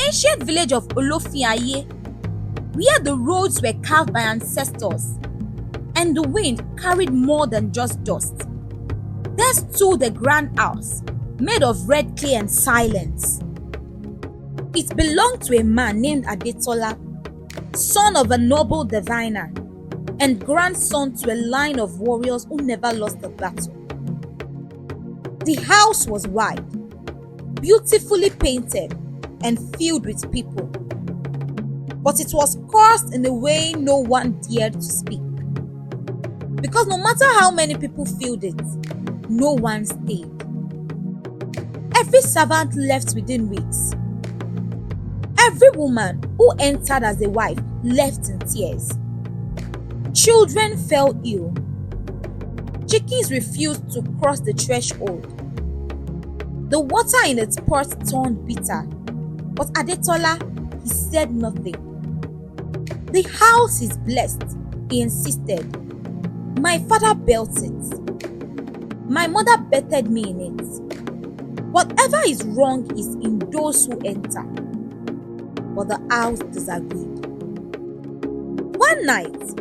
ancient village of Olofiaye, where the roads were carved by ancestors and the wind carried more than just dust, there stood a grand house made of red clay and silence. It belonged to a man named Adetola, son of a noble diviner and grandson to a line of warriors who never lost a battle. The house was wide, beautifully painted, and filled with people. But it was cursed in a way no one dared to speak. Because no matter how many people filled it, no one stayed. Every servant left within weeks. Every woman who entered as a wife left in tears. Children fell ill. Chickens refused to cross the threshold. The water in its pot turned bitter, but Adetola, he said nothing. The house is blessed, he insisted. My father built it. My mother bettered me in it. Whatever is wrong is in those who enter. But the house disagreed. One night,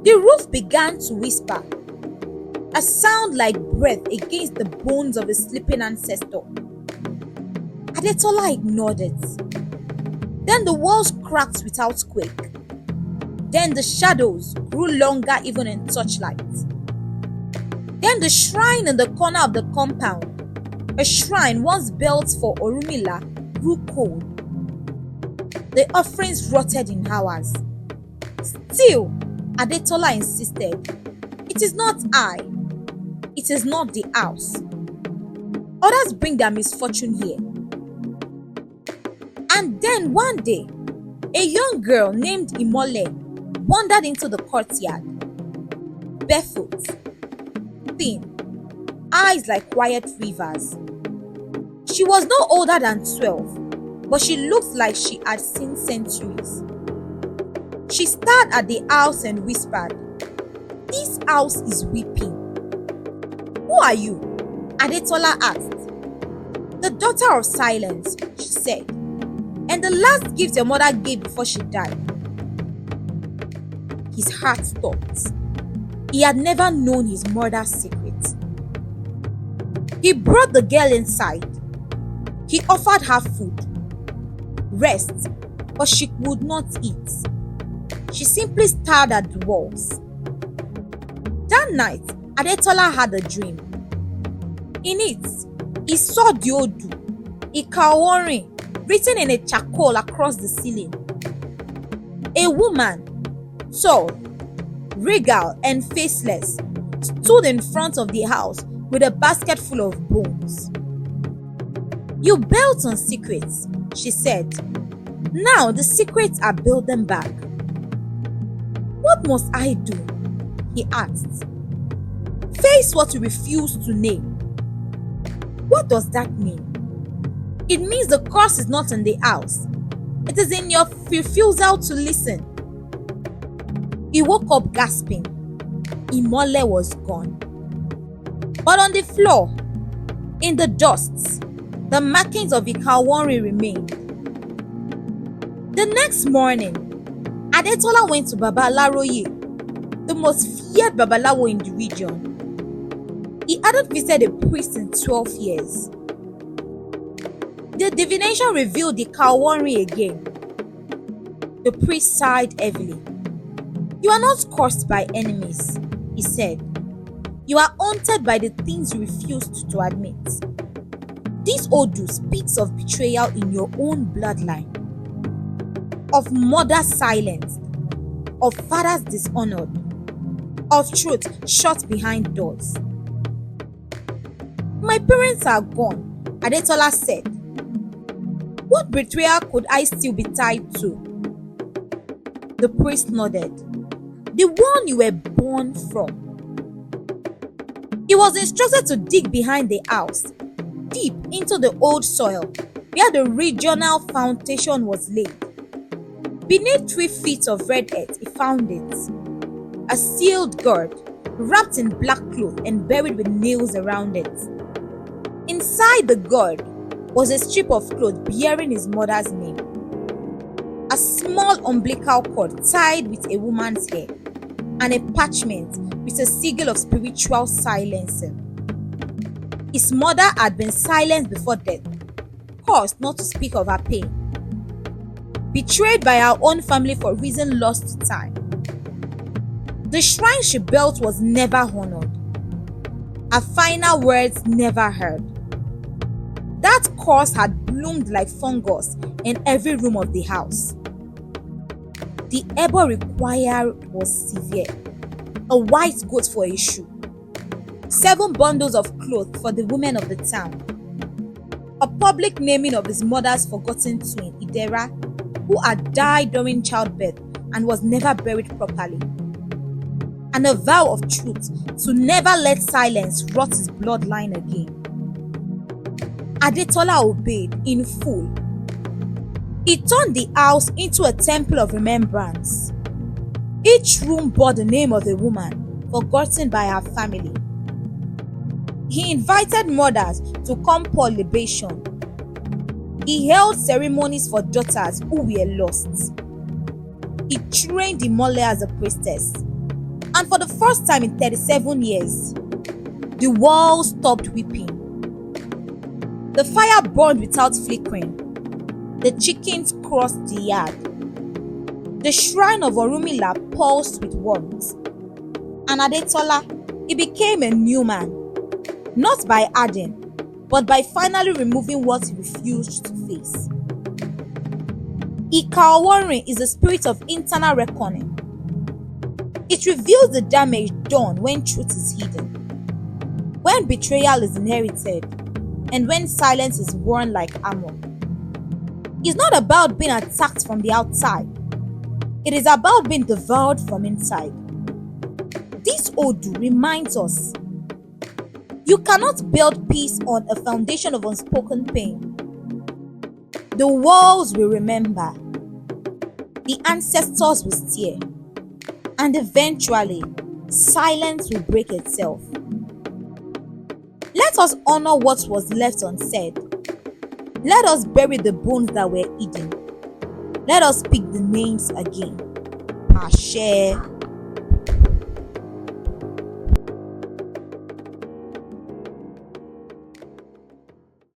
the roof began to whisper, a sound like breath against the bones of a sleeping ancestor. Adetola ignored it. Then the walls cracked without quake. Then the shadows grew longer even in torchlight. Then the shrine in the corner of the compound, a shrine once built for Orunmila, grew cold. The offerings rotted in hours. Still, Adetola insisted, it is not I. It is not the house. Others bring their misfortune here. And then one day, a young girl named Imole wandered into the courtyard. Barefoot, thin, eyes like quiet rivers. She was no older than 12, but she looked like she had seen centuries. She stared at the house and whispered, "This house is weeping." "Who are you?" Adetola asked. "The daughter of silence," she said, "and the last gift your mother gave before she died." His heart stopped. He had never known his mother's secret. He brought the girl inside. He offered her food, rest, but she would not eat. She simply stared at the walls. That night, Adetola had a dream. In it, he saw the Odù Okanran written in a charcoal across the ceiling. A woman, tall, regal, and faceless, stood in front of the house with a basket full of bones. "You built on secrets," she said. "Now the secrets are building back." "What must I do?" he asked. "Face what you refuse to name." What does that mean? It means the curse is not in the house. It is in your refusal to listen. He woke up gasping. Imole was gone. But on the floor, in the dust, the markings of Okanran remained. The next morning, Adetola went to Babalawo, the most feared babaláwo in the region. He hadn't visited a priest in 12 years. The divination revealed the Okanran again. The priest sighed heavily. "You are not cursed by enemies," he said. "You are haunted by the things you refused to admit. This Odù speaks of betrayal in your own bloodline, of mothers silenced, of fathers dishonored, of truth shut behind doors." "My parents are gone," Adetola said. "What betrayal could I still be tied to?" The priest nodded. "The one you were born from." He was instructed to dig behind the house, deep into the old soil, where the regional foundation was laid. Beneath 3 feet of red earth, he found it. A sealed gourd, wrapped in black cloth and buried with nails around it. Inside the gourd was a strip of cloth bearing his mother's name. a small umbilical cord tied with a woman's hair, and a parchment with a sigil of spiritual silencing. His mother had been silenced before death, cursed not to speak of her pain, betrayed by her own family for reasons lost to time. The shrine she built was never honored, her final words never heard. That curse had bloomed like fungus in every room of the house. The ebo required was severe: a white goat for a shoe, 7 bundles of clothes for the women of the town, a public naming of his mother's forgotten twin, Idera, who had died during childbirth and was never buried properly, and a vow of truth to never let silence rot his bloodline again. Adetola obeyed in full. He turned the house into a temple of remembrance. Each room bore the name of a woman forgotten by her family. He invited mothers to come pour libation. He held ceremonies for daughters who were lost. He trained Imole as a priestess. And for the first time in 37 years, the walls stopped weeping. The fire burned without flickering. The chickens crossed the yard. The shrine of Orunmila pulsed with warmth. And Adetola, he became a new man, not by adding, but by finally removing what he refused to face. Ikaowarin is the spirit of internal reckoning. It reveals the damage done when truth is hidden, when betrayal is inherited, and when silence is worn like armor. It's not about being attacked from the outside. It is about being devoured from inside. This Odù reminds us, you cannot build peace on a foundation of unspoken pain. The walls will remember, the ancestors will stare, and eventually, silence will break itself. Let us honor what was left unsaid. Let us bury the bones that were hidden. Let us speak the names again. Ashe.